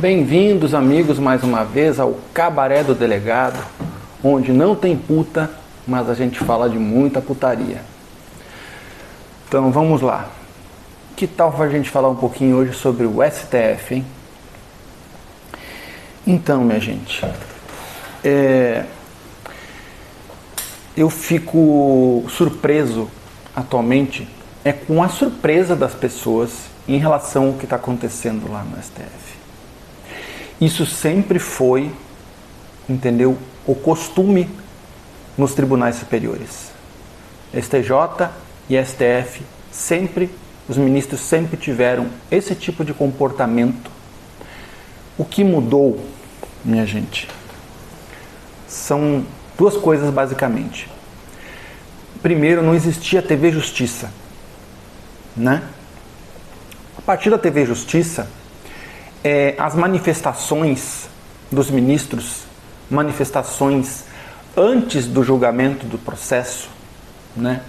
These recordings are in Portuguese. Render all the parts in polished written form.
Bem-vindos, amigos, mais uma vez ao Cabaré do Delegado, onde não tem puta, mas a gente fala de muita putaria. Então vamos lá. Que tal a gente falar um pouquinho hoje sobre o STF, hein? Então, minha gente, eu fico surpreso atualmente com a surpresa das pessoas em relação ao que está acontecendo lá no STF. Isso sempre foi, entendeu, o costume nos tribunais superiores. STJ e STF, os ministros sempre tiveram esse tipo de comportamento. O que mudou, minha gente, são duas coisas basicamente. Primeiro, não existia TV Justiça, né? A partir da TV Justiça, as manifestações dos ministros, manifestações antes do julgamento do processo, né,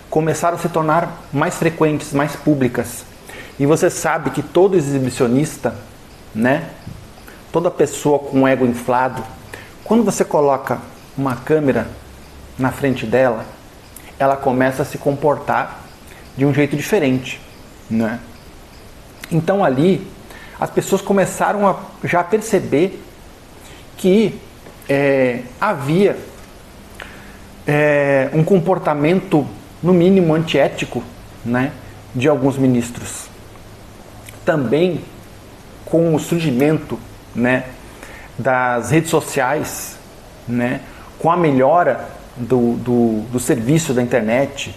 começaram a se tornar mais frequentes, mais públicas. E você sabe que todo exibicionista, né, toda pessoa com ego inflado, quando você coloca uma câmera na frente dela, ela começa a se comportar de um jeito diferente, né? Então ali as pessoas começaram a já perceber que havia um comportamento, no mínimo, antiético, né, de alguns ministros. Também com o surgimento, né, das redes sociais, né, com a melhora do serviço da internet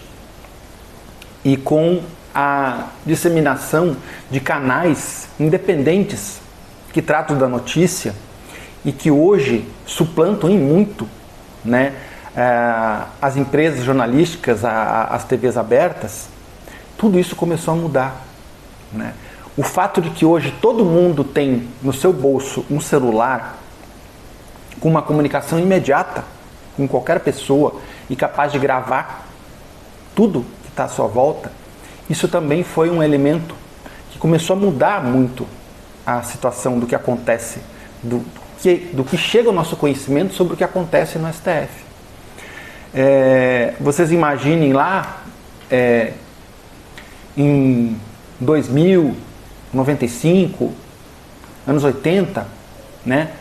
e com a disseminação de canais independentes que tratam da notícia e que hoje suplantam em muito, né, as empresas jornalísticas, as TVs abertas. Tudo isso começou a mudar, né? O fato de que hoje todo mundo tem no seu bolso um celular com uma comunicação imediata com qualquer pessoa e capaz de gravar tudo que está à sua volta, isso também foi um elemento que começou a mudar muito a situação do que acontece, do que chega ao nosso conhecimento sobre o que acontece no STF. Vocês imaginem lá, em 2000, 95, anos 80, né,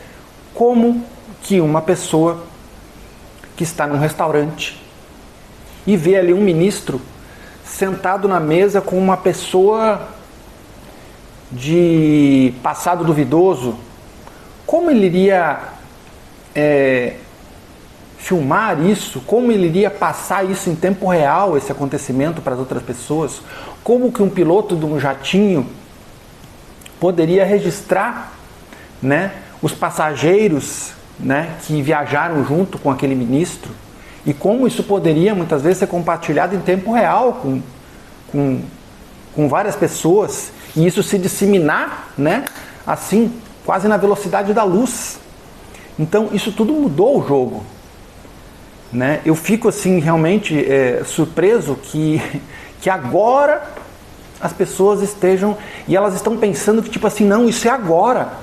como que uma pessoa que está num restaurante e vê ali um ministro sentado na mesa com uma pessoa de passado duvidoso, como ele iria filmar isso? Como ele iria passar isso em tempo real, esse acontecimento, para as outras pessoas? Como que um piloto de um jatinho poderia registrar, né, os passageiros, né, que viajaram junto com aquele ministro? E como isso poderia muitas vezes ser compartilhado em tempo real com várias pessoas e isso se disseminar, né, assim, quase na velocidade da luz. Então isso tudo mudou o jogo, né? Eu fico assim realmente surpreso que agora as pessoas estejam, e elas estão pensando que tipo assim, não, isso é agora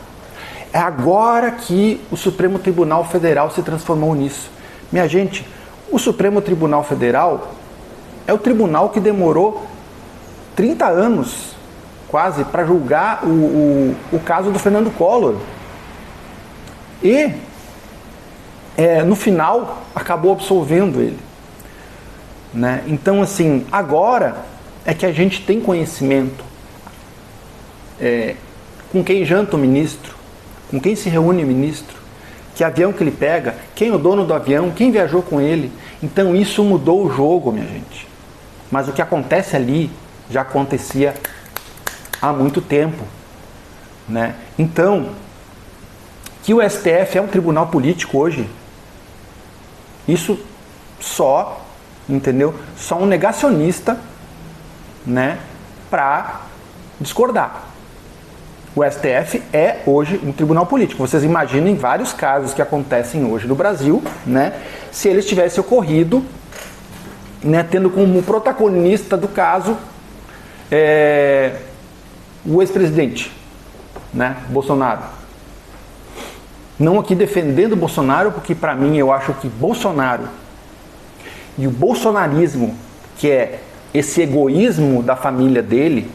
que o Supremo Tribunal Federal se transformou nisso. Minha gente, o Supremo Tribunal Federal é o tribunal que demorou 30 anos quase para julgar o caso do Fernando Collor. E no final acabou absolvendo ele, né? Então assim, agora é que a gente tem conhecimento com quem janta o ministro, com quem se reúne o ministro, que avião que ele pega, quem é o dono do avião, quem viajou com ele. Então isso mudou o jogo, minha gente. Mas o que acontece ali já acontecia há muito tempo, né? Então, que o STF é um tribunal político hoje, isso só, entendeu? Só um negacionista, né, para discordar. O STF é hoje um tribunal político. Vocês imaginem vários casos que acontecem hoje no Brasil, né, se eles tivessem ocorrido, né, tendo como protagonista do caso o ex-presidente, né, Bolsonaro. Não aqui defendendo Bolsonaro, porque para mim eu acho que Bolsonaro e o bolsonarismo, que é esse egoísmo da família dele,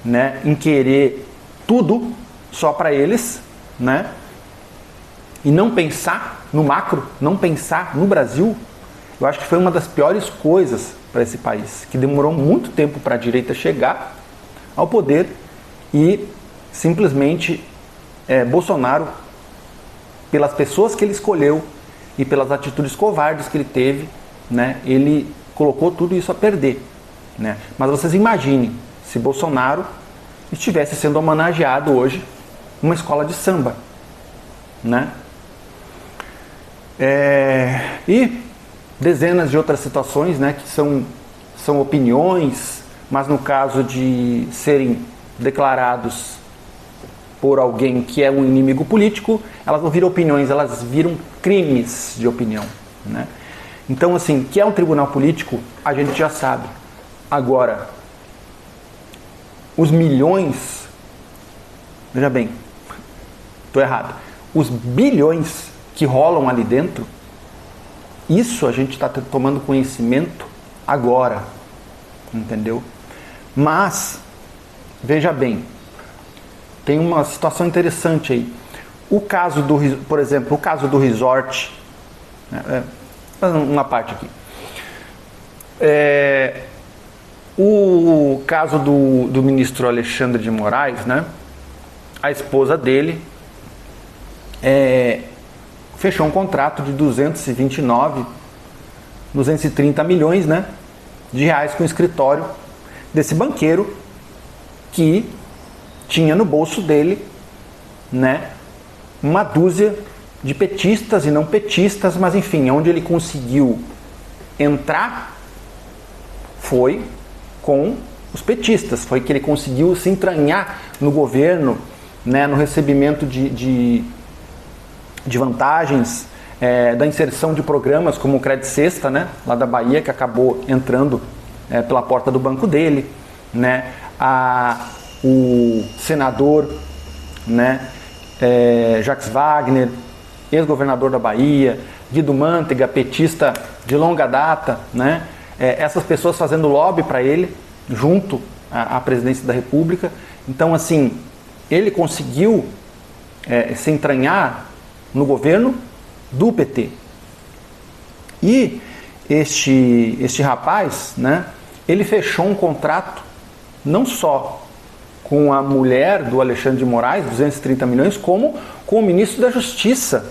né, em querer tudo só para eles, né, e não pensar no macro, não pensar no Brasil, eu acho que foi uma das piores coisas para esse país, que demorou muito tempo para a direita chegar ao poder e simplesmente Bolsonaro, pelas pessoas que ele escolheu e pelas atitudes covardes que ele teve, né, ele colocou tudo isso a perder, né? Mas vocês imaginem se Bolsonaro estivesse sendo homenageado hoje numa escola de samba, né? E dezenas de outras situações, né, que são opiniões, mas no caso de serem declarados por alguém que é um inimigo político, elas não viram opiniões, elas viram crimes de opinião, né? Então, assim, que é um tribunal político, a gente já sabe. Agora, os milhões, veja bem, estou errado, os bilhões que rolam ali dentro, isso a gente está tomando conhecimento agora, entendeu? Mas, veja bem, tem uma situação interessante aí. O caso por exemplo, o caso do resort, uma parte aqui. O caso do ministro Alexandre de Moraes, né? A esposa dele fechou um contrato de 230 milhões, né, de reais com o escritório desse banqueiro que tinha no bolso dele, né, uma dúzia de petistas e não petistas, mas enfim, onde ele conseguiu entrar foi com os petistas, foi que ele conseguiu se entranhar no governo, né, no recebimento de vantagens, da inserção de programas como o Crédito Sexta, né, lá da Bahia, que acabou entrando pela porta do banco dele, né, o senador, né, Jacques Wagner, ex-governador da Bahia, Guido Mantega, petista de longa data, né, essas pessoas fazendo lobby para ele, junto à presidência da República. Então, assim, ele conseguiu se entranhar no governo do PT. E este rapaz, né, ele fechou um contrato não só com a mulher do Alexandre de Moraes, 230 milhões, como com o ministro da Justiça,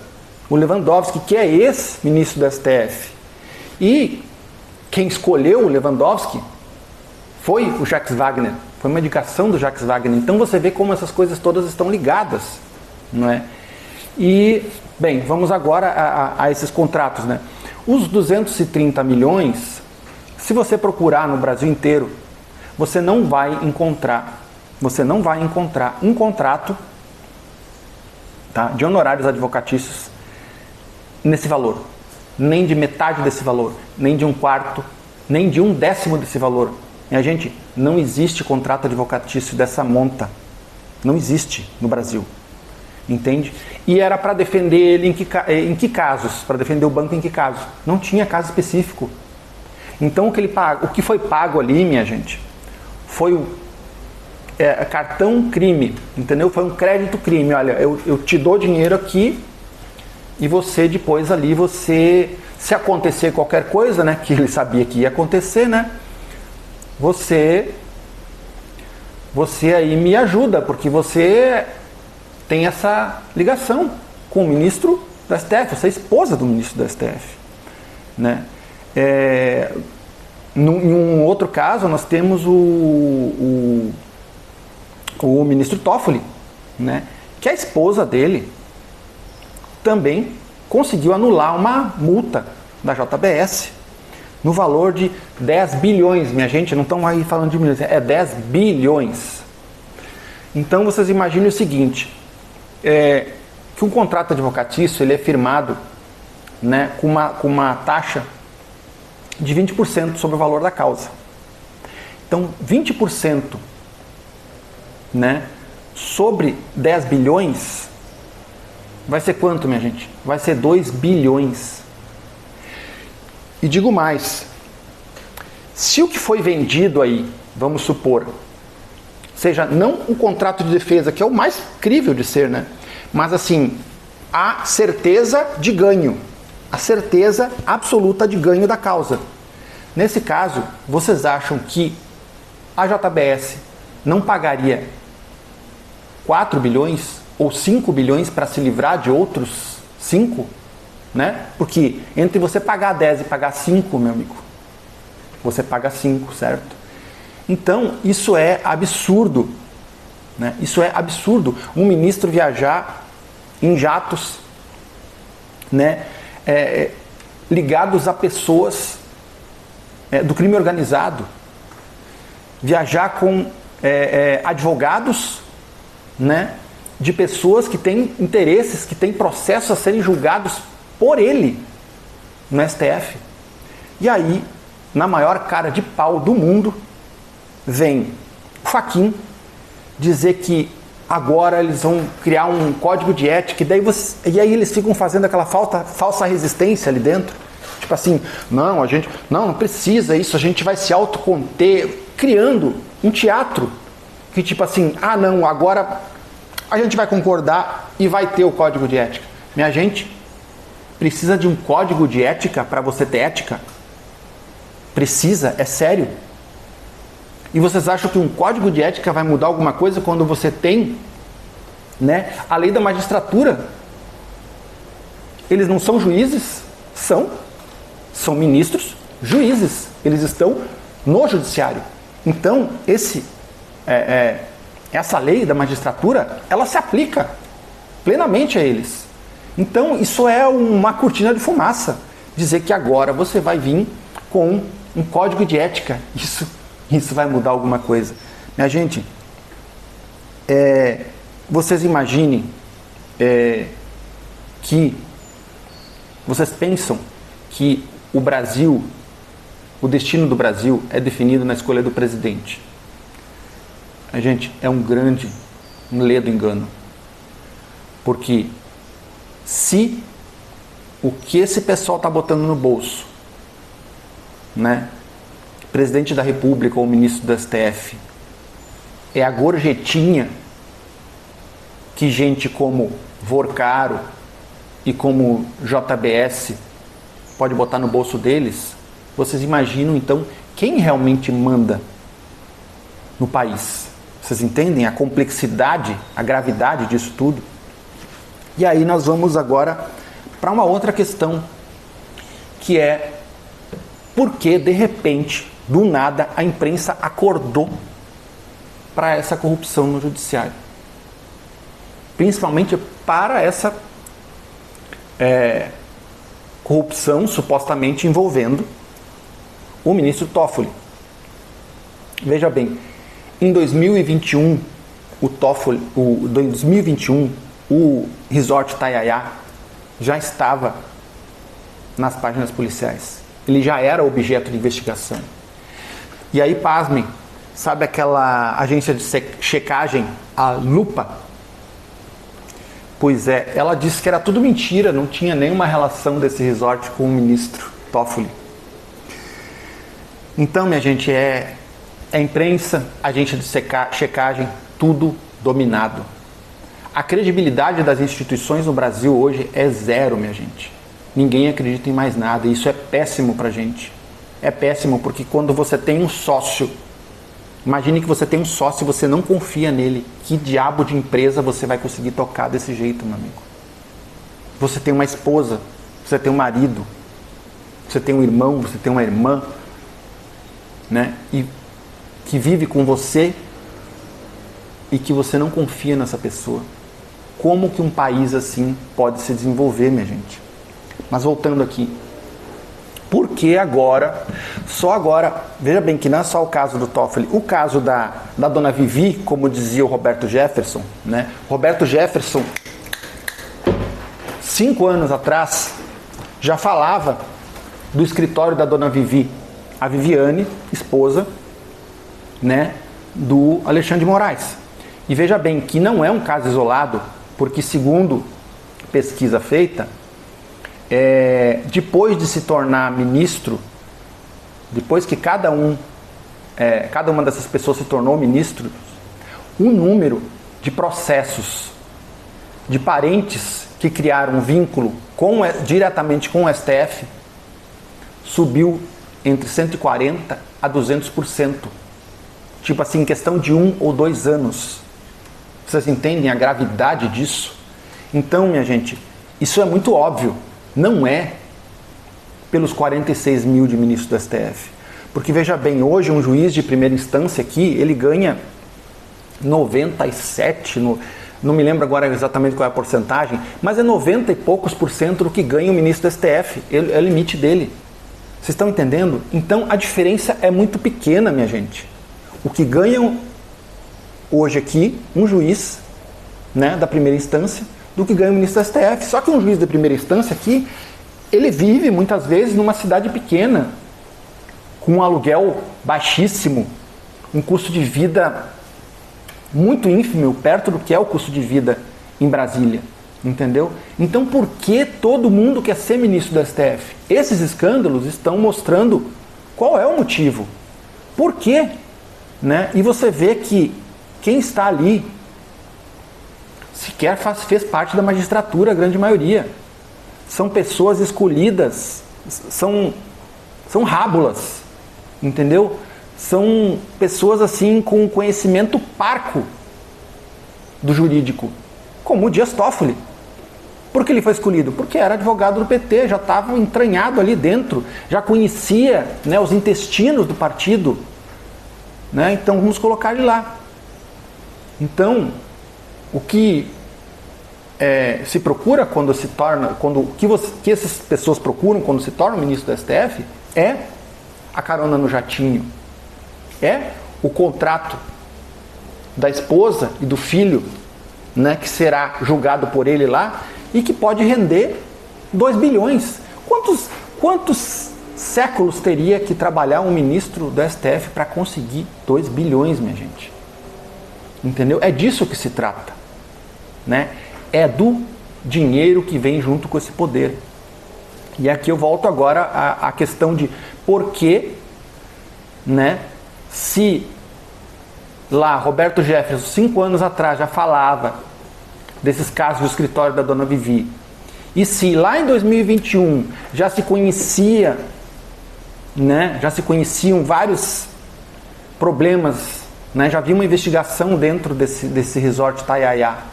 o Lewandowski, que é ex-ministro do STF. E quem escolheu o Lewandowski foi o Jacques Wagner, foi uma indicação do Jacques Wagner. Então você vê como essas coisas todas estão ligadas, não é? E, bem, vamos agora a esses contratos, né? Os 230 milhões, se você procurar no Brasil inteiro, você não vai encontrar um contrato, tá, de honorários advocatícios nesse valor, nem de metade desse valor, nem de um quarto, nem de um décimo desse valor. Minha gente, não existe contrato advocatício dessa monta, não existe no Brasil. Entende? E era para defender ele em que casos? Para defender o banco em que casos? Não tinha caso específico. Então o que foi pago ali, minha gente, foi o cartão crime, entendeu? Foi um crédito crime. Olha, eu te dou dinheiro aqui e você depois ali, se acontecer qualquer coisa, né, que ele sabia que ia acontecer, né, você aí me ajuda, porque você tem essa ligação com o ministro do STF, você é esposa do ministro do STF, né? Em um outro caso, nós temos o ministro Toffoli, né? Que a esposa dele também conseguiu anular uma multa da JBS no valor de 10 bilhões, minha gente, não estão aí falando de milhões, é 10 bilhões. Então vocês imaginem o seguinte, que um contrato advocatício ele é firmado, né, com uma taxa de 20% sobre o valor da causa. Então 20%, né, sobre 10 bilhões, vai ser quanto, minha gente? Vai ser 2 bilhões. E digo mais, se o que foi vendido aí, vamos supor, seja não um contrato de defesa, que é o mais crível de ser, né? Mas assim, a certeza de ganho, a certeza absoluta de ganho da causa. Nesse caso, vocês acham que a JBS não pagaria 4 bilhões ou 5 bilhões para se livrar de outros 5? Né? Porque entre você pagar 10 e pagar 5, meu amigo, você paga 5, certo? Então, isso é absurdo. Né? Isso é absurdo. Um ministro viajar em jatos, né? Ligados a pessoas do crime organizado. Viajar com advogados, né? De pessoas que têm interesses, que têm processos a serem julgados por ele no STF. E aí, na maior cara de pau do mundo, vem o Fachin dizer que agora eles vão criar um código de ética, e aí eles ficam fazendo aquela falsa resistência ali dentro. Tipo assim, não, não precisa isso, a gente vai se autoconter, criando um teatro que tipo assim, não, agora a gente vai concordar e vai ter o código de ética. Minha gente, precisa de um código de ética para você ter ética? Precisa? É sério? E vocês acham que um código de ética vai mudar alguma coisa quando você tem, né, a lei da magistratura? Eles não são juízes? São ministros, juízes. Eles estão no judiciário. Então, essa lei da magistratura, ela se aplica plenamente a eles. Então, isso é uma cortina de fumaça. Dizer que agora você vai vir com um código de ética. Isso vai mudar alguma coisa. Minha gente, vocês imaginem que vocês pensam que o Brasil, o destino do Brasil é definido na escolha do presidente. A gente, é um ledo engano. Porque se o que esse pessoal está botando no bolso, né, presidente da República ou ministro do STF, é a gorjetinha que gente como Vorcaro e como JBS pode botar no bolso deles, vocês imaginam então quem realmente manda no país? Vocês entendem a complexidade, a gravidade disso tudo? E aí nós vamos agora para uma outra questão, que é por que de repente, do nada, a imprensa acordou para essa corrupção no judiciário? Principalmente para essa corrupção supostamente envolvendo o ministro Toffoli. Veja bem, em 2021, o Resort Tayaya já estava nas páginas policiais. Ele já era objeto de investigação. E aí, pasmem, sabe aquela agência de checagem, a Lupa? Pois é, ela disse que era tudo mentira, não tinha nenhuma relação desse resort com o ministro Toffoli. Então, minha gente, é imprensa, agência de checagem, tudo dominado. A credibilidade das instituições no Brasil hoje é zero, minha gente. Ninguém acredita em mais nada, e isso é péssimo pra gente. É péssimo porque quando você tem um sócio, imagine que você tem um sócio e você não confia nele, que diabo de empresa você vai conseguir tocar desse jeito, meu amigo? Você tem uma esposa, você tem um marido, você tem um irmão, você tem uma irmã, né? E que vive com você e que você não confia nessa pessoa. Como que um país assim pode se desenvolver, minha gente? Mas voltando aqui, por que agora, só agora, veja bem que não é só o caso do Toffoli, o caso da dona Vivi, como dizia o Roberto Jefferson, né? Roberto Jefferson, 5 anos atrás, já falava do escritório da dona Vivi, a Viviane, esposa, né, do Alexandre de Moraes. E veja bem que não é um caso isolado, porque segundo pesquisa feita, depois de se tornar ministro, depois que cada uma dessas pessoas se tornou ministro, o número de processos de parentes que criaram um vínculo diretamente com o STF subiu entre 140% a 200%. Tipo assim, em questão de 1 ou 2 anos. Vocês entendem a gravidade disso? Então, minha gente, isso é muito óbvio. Não é pelos 46 mil de ministros do STF. Porque, veja bem, hoje um juiz de primeira instância aqui, ele ganha 97, não me lembro agora exatamente qual é a porcentagem, mas é 90 e poucos % do que ganha o ministro do STF. É o limite dele. Vocês estão entendendo? Então, a diferença é muito pequena, minha gente. O que ganham hoje aqui um juiz, né, da primeira instância, do que ganha o ministro do STF. Só que um juiz da primeira instância aqui, ele vive muitas vezes numa cidade pequena, com um aluguel baixíssimo, um custo de vida muito ínfimo, perto do que é o custo de vida em Brasília. Entendeu? Então, por que todo mundo quer ser ministro do STF? Esses escândalos estão mostrando qual é o motivo. Por quê? Né? E você vê que quem está ali sequer fez parte da magistratura, a grande maioria. São pessoas escolhidas, são rábulas, entendeu? São pessoas assim com conhecimento parco do jurídico, como o Dias Toffoli. Por que ele foi escolhido? Porque era advogado do PT, já estava entranhado ali dentro, já conhecia, né, os intestinos do partido, né? Então vamos colocar ele lá. Então, o que se procura quando se torna, que essas pessoas procuram quando se tornam ministro do STF é a carona no jatinho, é o contrato da esposa e do filho, né, que será julgado por ele lá e que pode render 2 bilhões. Quantos séculos teria que trabalhar um ministro do STF para conseguir 2 bilhões, minha gente? Entendeu? É disso que se trata, né? É do dinheiro que vem junto com esse poder. E aqui eu volto agora à questão de por que, né, se lá Roberto Jefferson, 5 anos atrás, já falava desses casos do escritório da dona Vivi, e se lá em 2021 já se conhecia, né, já se conheciam vários problemas, né, já havia uma investigação dentro desse resort Taiaiá,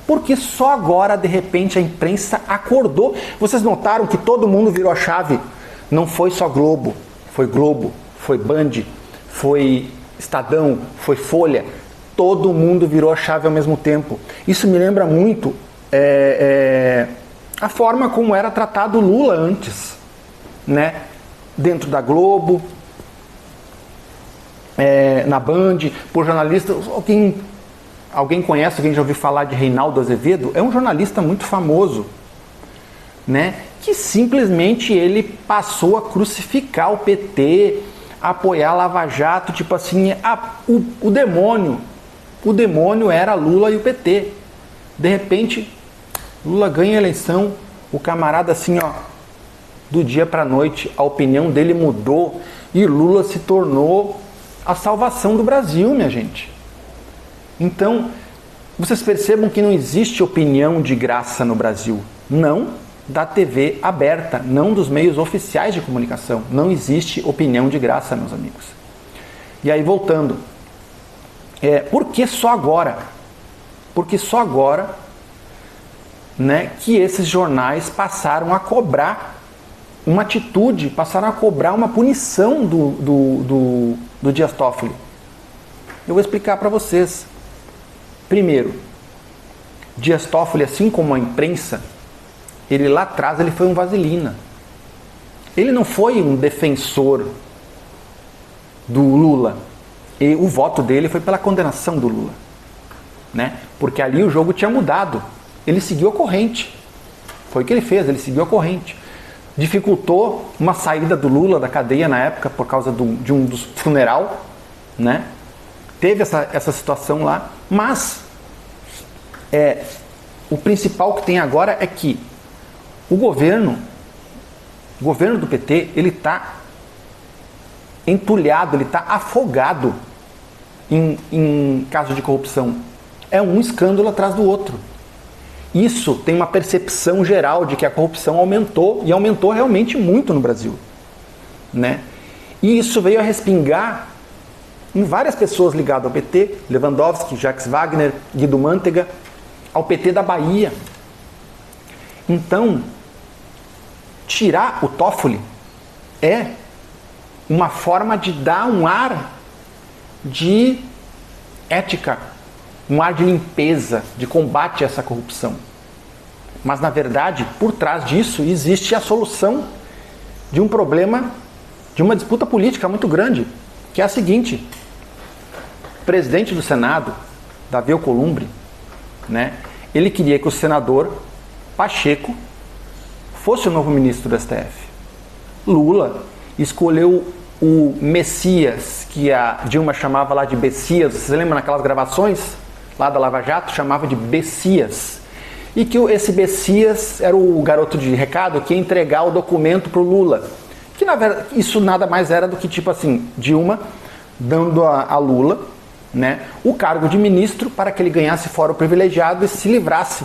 porque só agora, de repente, a imprensa acordou? Vocês notaram que todo mundo virou a chave? Não foi só Globo, foi Band, foi Estadão, foi Folha. Todo mundo virou a chave ao mesmo tempo. Isso me lembra muito a forma como era tratado o Lula antes, né? Dentro da Globo, na Band, por jornalistas. Alguém conhece, alguém já ouviu falar de Reinaldo Azevedo? É um jornalista muito famoso, né? Que simplesmente ele passou a crucificar o PT, a apoiar a Lava Jato, tipo assim, o demônio era Lula e o PT. De repente, Lula ganha a eleição, o camarada assim, ó, do dia para a noite, a opinião dele mudou e Lula se tornou a salvação do Brasil, minha gente. Então, vocês percebam que não existe opinião de graça no Brasil. Não da TV aberta, não dos meios oficiais de comunicação. Não existe opinião de graça, meus amigos. E aí, voltando. Por que só agora? Porque só agora, né, que esses jornais passaram a cobrar uma atitude, passaram a cobrar uma punição do Dias Toffoli. Eu vou explicar para vocês. Primeiro, Dias Toffoli, assim como a imprensa, ele lá atrás ele foi um vaselina. Ele não foi um defensor do Lula. E o voto dele foi pela condenação do Lula, né? Porque ali o jogo tinha mudado. Ele seguiu a corrente. Foi o que ele fez, ele seguiu a corrente. Dificultou uma saída do Lula da cadeia na época por causa de um dos funeral, né? Teve essa situação lá. Mas o principal que tem agora é que o governo do PT, ele está entulhado, ele está afogado em casos de corrupção. É um escândalo atrás do outro. Isso tem uma percepção geral de que a corrupção aumentou, e aumentou realmente muito no Brasil, né? E isso veio a respingar em várias pessoas ligadas ao PT, Lewandowski, Jacques Wagner, Guido Mantega, ao PT da Bahia. Então, tirar o Toffoli é uma forma de dar um ar de ética, um ar de limpeza, de combate a essa corrupção. Mas, na verdade, por trás disso existe a solução de um problema, de uma disputa política muito grande, que é a seguinte: o presidente do Senado, Davi Alcolumbre, né, ele queria que o senador Pacheco fosse o novo ministro do STF. Lula escolheu o Messias, que a Dilma chamava lá de Bessias. Você lembra naquelas gravações lá da Lava Jato? Chamava de Bessias. E que esse Bessias era o garoto de recado que ia entregar o documento para o Lula. Que na verdade isso nada mais era do que tipo assim, Dilma dando a Lula, né, o cargo de ministro para que ele ganhasse fórum privilegiado e se livrasse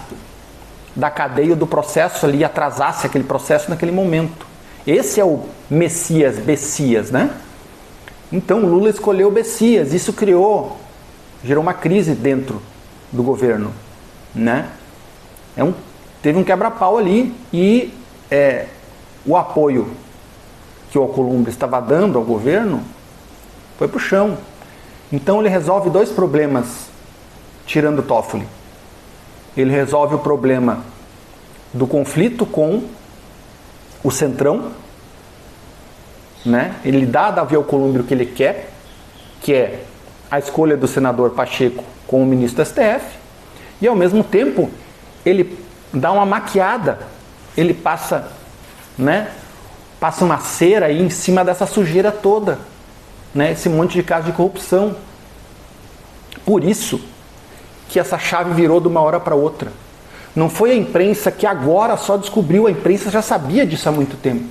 da cadeia do processo ali, atrasasse aquele processo naquele momento. Esse é o Messias, Bessias, né? Então Lula escolheu o Bessias. Isso gerou uma crise dentro do governo, né? Teve um quebra-pau ali e o apoio que o Alcolumbre estava dando ao governo foi pro chão. Então ele resolve dois problemas tirando o Toffoli. Ele resolve o problema do conflito com o Centrão, né? Ele dá a Davi Alcolumbre o que ele quer, que é a escolha do senador Pacheco como ministro do STF, e ao mesmo tempo ele dá uma maquiada, ele passa uma cera aí em cima dessa sujeira toda, né? Esse monte de casos de corrupção. Por isso que essa chave virou de uma hora para outra. Não foi a imprensa que agora só descobriu, a imprensa já sabia disso há muito tempo.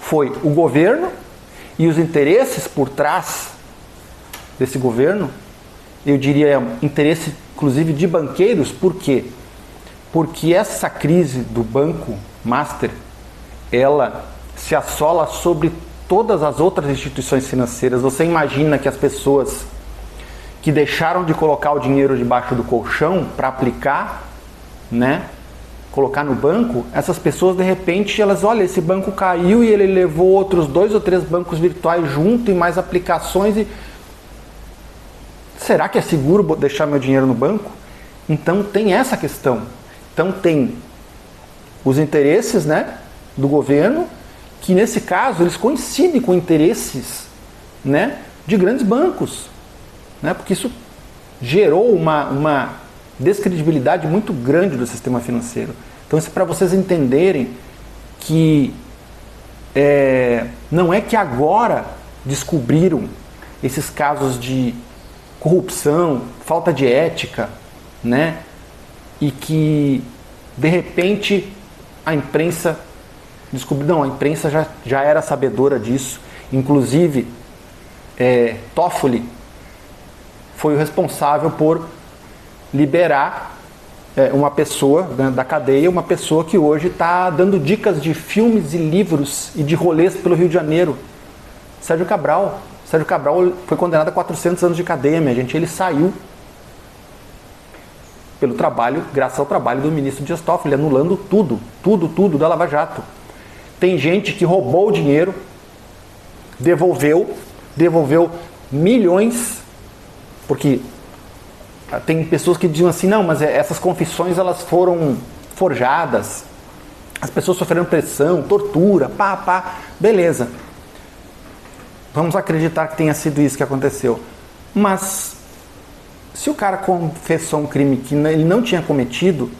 Foi o governo e os interesses por trás desse governo, eu diria interesse inclusive de banqueiros. Por quê? Porque essa crise do Banco Master, ela se assola sobre todas as outras instituições financeiras. Você imagina que as pessoas que deixaram de colocar o dinheiro debaixo do colchão para aplicar, né, colocar no banco, essas pessoas de repente elas, olha, esse banco caiu e ele levou outros 2 ou 3 bancos virtuais junto e mais aplicações, e será que é seguro deixar meu dinheiro no banco? Então tem essa questão. Então tem os interesses, né, do governo, que nesse caso eles coincidem com interesses, né, de grandes bancos, né, porque isso gerou uma descredibilidade muito grande do sistema financeiro. Então isso é para vocês entenderem que não é que agora descobriram esses casos de corrupção, falta de ética, né, e que de repente a imprensa descobriu. Não, a imprensa já era sabedora disso. Inclusive Toffoli foi o responsável por liberar uma pessoa da cadeia, uma pessoa que hoje está dando dicas de filmes e livros e de rolês pelo Rio de Janeiro. Sérgio Cabral. Sérgio Cabral foi condenado a 400 anos de cadeia, minha gente. Ele saiu pelo trabalho, graças ao trabalho do ministro Dias Toffoli, anulando tudo da Lava Jato. Tem gente que roubou o dinheiro, devolveu milhões, porque tem pessoas que diziam assim, não, mas essas confissões elas foram forjadas, as pessoas sofreram pressão, tortura, beleza. Vamos acreditar que tenha sido isso que aconteceu. Mas se o cara confessou um crime que ele não tinha cometido,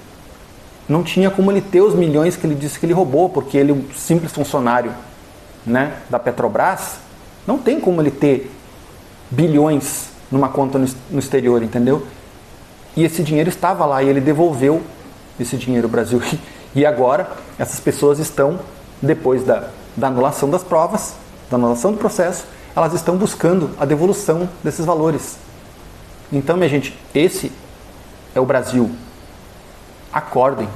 não tinha como ele ter os milhões que ele disse que ele roubou, porque ele é um simples funcionário, né, da Petrobras, não tem como ele ter bilhões numa conta no exterior, entendeu? E esse dinheiro estava lá e ele devolveu esse dinheiro ao Brasil. E agora essas pessoas estão, depois da anulação das provas, da anulação do processo, elas estão buscando a devolução desses valores. Então, minha gente, esse é o Brasil. Acordem.